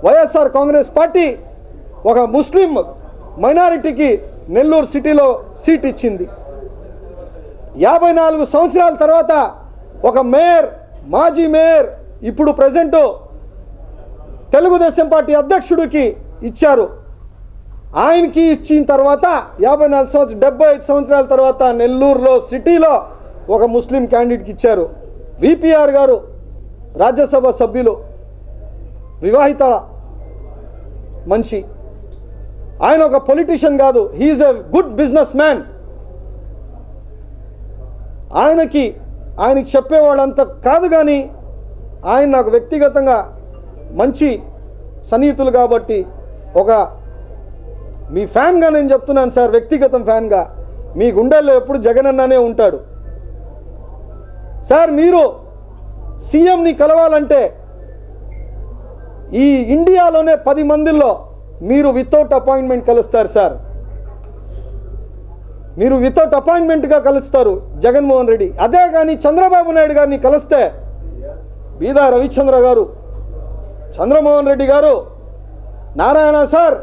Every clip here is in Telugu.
వైఎస్ఆర్ కాంగ్రెస్ పార్టీ ఒక ముస్లిం మైనారిటీకి నెల్లూరు సిటీలో సీట్ ఇచ్చింది. 54 సంవత్సరాల తర్వాత ఒక మేయర్, మాజీ మేయర్, ఇప్పుడు ప్రెజెంట్ తెలుగుదేశం పార్టీ అధ్యక్షుడికి ఇచ్చారు. ఆయనకి ఇచ్చిన తర్వాత 75 సంవత్సరాల తర్వాత నెల్లూరులో సిటీలో ఒక ముస్లిం క్యాండిడేట్కి ఇచ్చారు. విపిఆర్ గారు రాజ్యసభ సభ్యులు, వివాహిత మనిషి. ఆయన ఒక పొలిటీషియన్ కాదు, he is a good businessman. ఆయనకి చెప్పేవాడంత కాదు, కానీ ఆయన నాకు వ్యక్తిగతంగా మంచి సన్నిహితులు కాబట్టి ఒక మీ ఫ్యాన్గా నేను చెప్తున్నాను సార్, వ్యక్తిగతం ఫ్యాన్గా. మీ గుండెల్లో ఎప్పుడు జగన్ అన్ననే ఉంటాడు సార్. మీరు సీఎంని కలవాలంటే ఈ ఇండియాలోనే 10 మందిలో మీరు వితౌట్ అపాయింట్మెంట్ కలుస్తారు సార్. మీరు వితౌట్ అపాయింట్మెంట్గా కలుస్తారు జగన్మోహన్ రెడ్డి. అదే కానీ చంద్రబాబు నాయుడు గారిని కలిస్తే బీదా రవిచంద్ర గారు, చంద్రమోహన్ రెడ్డి గారు, నారాయణ సార్,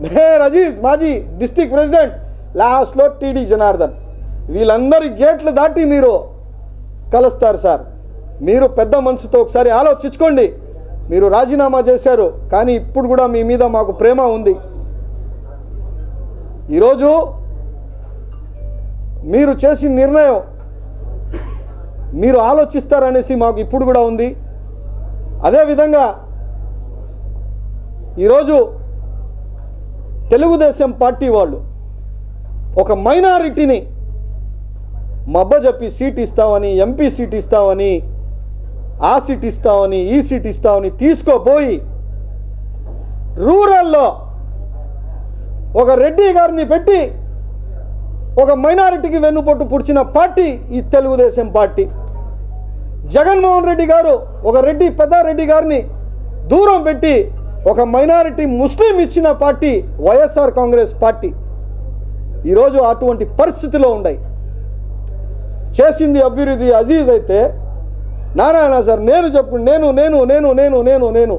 మేయర్ అజీజ్, మాజీ డిస్ట్రిక్ట్ ప్రెసిడెంట్, లాస్ట్లో టీడీ జనార్దన్, వీళ్ళందరి గేట్లు దాటి మీరు కలుస్తారు సార్. మీరు పెద్ద మనసుతో ఒకసారి ఆలోచించుకోండి. మీరు రాజీనామా చేశారు, కానీ ఇప్పుడు కూడా మీ మీద మాకు ప్రేమ ఉంది. ఈరోజు మీరు చేసిన నిర్ణయం మీరు ఆలోచిస్తారనేసి మాకు ఇప్పుడు కూడా ఉంది. అదేవిధంగా ఈరోజు తెలుగుదేశం పార్టీ వాళ్ళు ఒక మైనారిటీని మబ్బజెప్పి సీట్ ఇస్తామని, ఎంపీ సీట్ ఇస్తామని, ఆ సీట్ ఇస్తామని, ఈ సీట్ ఇస్తామని తీసుకోపోయి రూరల్లో ఒక రెడ్డి గారిని పెట్టి ఒక మైనారిటీకి వెన్నుపోటు పుడిచిన పార్టీ ఈ తెలుగుదేశం పార్టీ. జగన్మోహన్ రెడ్డి గారు ఒక రెడ్డి, పెద్ద రెడ్డి గారిని దూరం పెట్టి ఒక మైనారిటీ ముస్లిం ఇచ్చిన పార్టీ వైఎస్ఆర్ కాంగ్రెస్ పార్టీ. ఈరోజు అటువంటి పరిస్థితిలో ఉన్నాయి. చేసింది అభివృద్ధి అజీజ్ అయితే, నారాయణ సార్ నేను చెప్పుకుంటే నేను నేను నేను నేను నేను నేను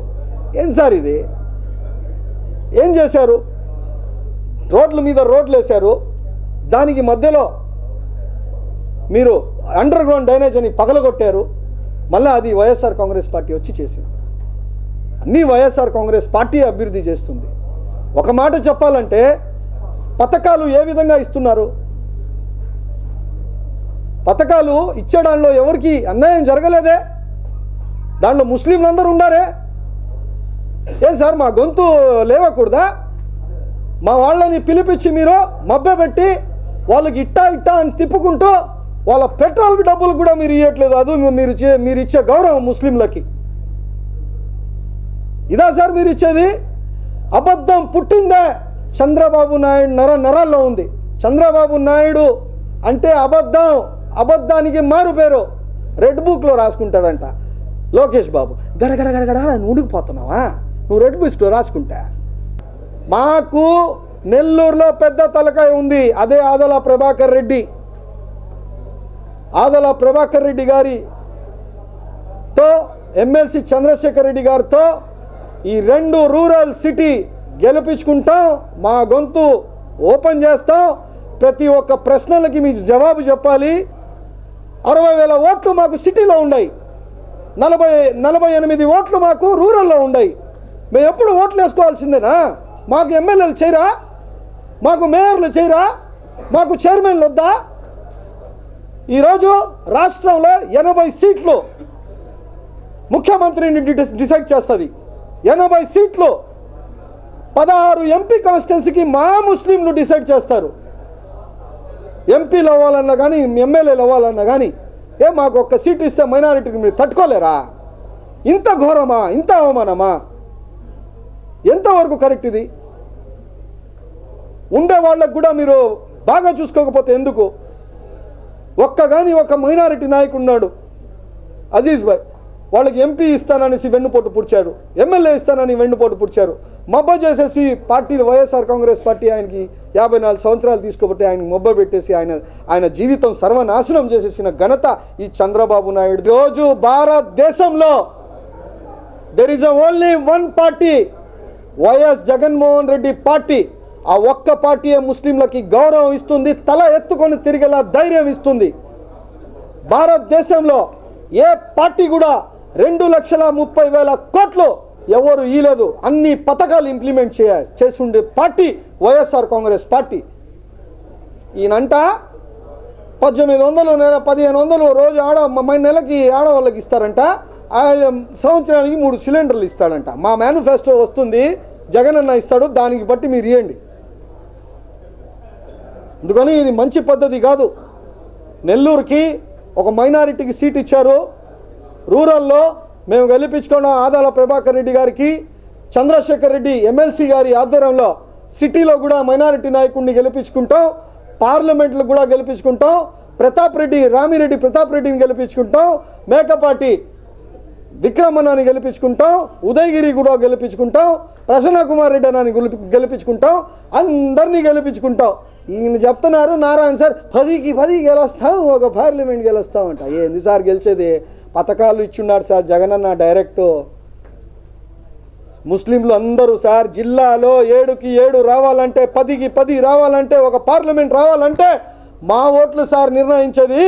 ఏం సార్ ఇది? ఏం చేశారు? రోడ్ల మీద రోడ్లు వేశారు, దానికి మధ్యలో మీరు అండర్ గ్రౌండ్ డ్రైనేజ్ అని పగలగొట్టారు. మళ్ళీ అది వైఎస్ఆర్ కాంగ్రెస్ పార్టీ వచ్చి చేసింది. అన్నీ వైఎస్ఆర్ కాంగ్రెస్ పార్టీ అభివృద్ధి చేస్తుంది. ఒక మాట చెప్పాలంటే పథకాలు ఏ విధంగా ఇస్తున్నారు? పథకాలు ఇచ్చే దానిలో ఎవరికి అన్యాయం జరగలేదే? దాంట్లో ముస్లింలందరూ ఉండారే? ఏం సార్ మా గొంతు లేవకూడదా? మా వాళ్ళని పిలిపించి మీరు మభ్యపెట్టి వాళ్ళకి ఇట్టా ఇట్టా అని తిప్పుకుంటూ వాళ్ళ పెట్రోల్కి డబ్బులు కూడా మీరు ఇవ్వట్లేదు. అది మీరు ఇచ్చే గౌరవం ముస్లింలకి ఇదా సార్ మీరు ఇచ్చేది? అబద్ధం పుట్టిందే చంద్రబాబు నాయుడు నరాల్లో ఉంది. చంద్రబాబు నాయుడు అంటే అబద్ధం, అబద్ధానికి మారు పేరు. రెడ్ బుక్లో రాసుకుంటాడంట లోకేష్ బాబు. గడగడ గడగడ నువ్వు ఉడికిపోతున్నావా? నువ్వు రెడ్ బుక్లో రాసుకుంటా. మాకు నెల్లూరులో పెద్ద తలకాయ ఉంది, అదే ఆదల ప్రభాకర్ రెడ్డి. ఆదల ప్రభాకర్ రెడ్డి గారితో, ఎమ్మెల్సీ చంద్రశేఖర్ రెడ్డి గారితో ఈ 2 రూరల్ సిటీ గెలిపించుకుంటాం. మా గొంతు ఓపెన్ చేస్తాం. ప్రతి ఒక్క ప్రశ్నలకి మీకు జవాబు చెప్పాలి. 60,000 ఓట్లు మాకు సిటీలో ఉన్నాయి, 48 ఓట్లు మాకు రూరల్లో ఉన్నాయి. మేము ఎప్పుడు ఓట్లు వేసుకోవాల్సిందేనా? మాకు ఎమ్మెల్యేలు చేయరా? మాకు మేయర్లు చేయరా? మాకు చైర్మన్లు వద్దా? ఈరోజు రాష్ట్రంలో 80 సీట్లు ముఖ్యమంత్రిని డిసైడ్ చేస్తుంది. 80 సీట్లు 16 ఎంపీ కాన్స్టిట్యున్సీకి మా ముస్లింలు డిసైడ్ చేస్తారు. ఎంపీలు అవ్వాలన్నా కానీ, ఎమ్మెల్యేలు అవ్వాలన్నా కానీ, మాకు ఒక్క సీట్ ఇస్తే మైనారిటీకి మీరు తట్టుకోలేరా? ఇంత ఘోరమా? ఇంత అవమానమా? ఎంతవరకు కరెక్ట్ ఇది? ఉండే వాళ్ళకు కూడా మీరు బాగా చూసుకోకపోతే ఎందుకు? ఒక మైనారిటీ నాయకుడు ఉన్నాడు అజీజ్ భాయ్, వాళ్ళకి ఎంపీ ఇస్తాననేసి వెన్నుపోటు పుడిచారు, ఎమ్మెల్యే ఇస్తానని వెన్నుపోటు పుడిచారు. మబ్బ చేసేసి పార్టీలు, వైఎస్ఆర్ కాంగ్రెస్ పార్టీ ఆయనకి 54 సంవత్సరాలు తీసుకోబట్టి ఆయనకి మబ్బ పెట్టేసి ఆయన జీవితం సర్వనాశనం చేసేసిన ఘనత ఈ చంద్రబాబు నాయుడు. రోజు భారతదేశంలో there is only one party, YS Jaganmohan Reddy party. ఆ ఒక్క పార్టీయే ముస్లింలకి గౌరవం ఇస్తుంది, తల ఎత్తుకొని తిరిగేలా ధైర్యం ఇస్తుంది. భారతదేశంలో ఏ పార్టీ కూడా 2,30,000 కోట్లు ఎవరు ఇవ్వలేదు. అన్ని పథకాలు ఇంప్లిమెంట్ చేస్తుండే పార్టీ వైఎస్ఆర్ కాంగ్రెస్ పార్టీ. ఈయనంట 1,800 1,500 రోజు నెలకి ఆడవాళ్ళకి ఇస్తారంట, సంవత్సరానికి 3 సిలిండర్లు ఇస్తాడంట. మా మేనిఫెస్టో వస్తుంది, జగన్ అన్న ఇస్తాడు, దానికి బట్టి మీరు ఇవ్వండి. అందుకని ఇది మంచి పద్ధతి కాదు. నెల్లూరుకి ఒక మైనారిటీకి సీట్ ఇచ్చారు. రూరల్లో మేము గెలిపించుకున్నాం ఆదాల ప్రభాకర్ రెడ్డి గారికి, చంద్రశేఖర్ రెడ్డి ఎమ్మెల్సీ గారి ఆధ్వర్యంలో. సిటీలో కూడా మైనారిటీ నాయకుడిని గెలిపించుకుంటాం, పార్లమెంట్లో కూడా గెలిపించుకుంటాం, రామిరెడ్డి ప్రతాప్ రెడ్డిని గెలిపించుకుంటాం, మేకపాటి విక్రమణని గెలిపించుకుంటాం, ఉదయగిరి కూడా గెలిపించుకుంటాం, ప్రసన్న కుమార్ రెడ్డి అని గెలిపించుకుంటాం, అందరినీ గెలిపించుకుంటాం. ఈయన చెప్తున్నారు నారాయణ సార్ 10కి 10 గెలుస్తాం, ఒక పార్లమెంట్ గెలుస్తామంట. ఏంది సార్ గెలిచేది? పథకాలు ఇచ్చున్నాడు సార్ జగనన్న డైరెక్ట్. ముస్లింలు అందరూ సార్ జిల్లాలో 7కి 7 రావాలంటే, 10కి 10 రావాలంటే, ఒక పార్లమెంట్ రావాలంటే మా ఓట్లు సార్ నిర్ణయించేది.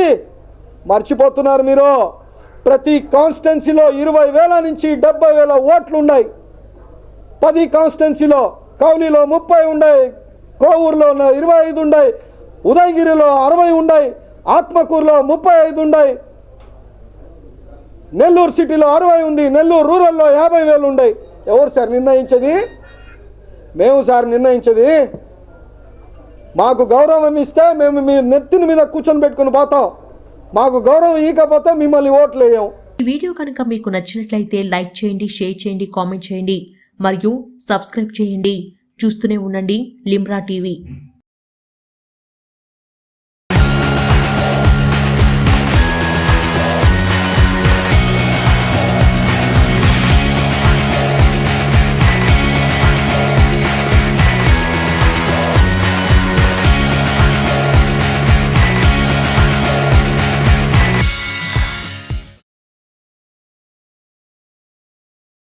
మర్చిపోతున్నారు మీరు. ప్రతి కాన్స్టిట్యున్సీలో 20,000 నుంచి 70,000 ఓట్లు ఉన్నాయి. 10 కాన్స్టిట్యున్సీలో కౌలిలో 30 ఉన్నాయి, కోవూరులో 25 ఉన్నాయి, ఉదయగిరిలో 60 ఉన్నాయి, ఆత్మకూరులో 35 ఉన్నాయి, నెల్లూరు సిటీలో 60 ఉంది, నెల్లూరు రూరల్లో 50,000 ఉన్నాయి. ఎవరు సార్ నిర్ణయించేది? మేము సార్ నిర్ణయించేది. మాకు గౌరవం ఇస్తే మేము మీ నెత్తిని మీద కూర్చొని పెట్టుకుని పోతాం. మాకు గౌరవం ఇవ్వకపోతే మిమ్మల్ని ఓట్లు వేయం. ఈ వీడియో కనుక మీకు నచ్చినట్లయితే లైక్ చేయండి, షేర్ చేయండి, కామెంట్ చేయండి మరియు సబ్స్క్రైబ్ చేయండి. చూస్తూనే ఉండండి లిమ్రా టీవీ.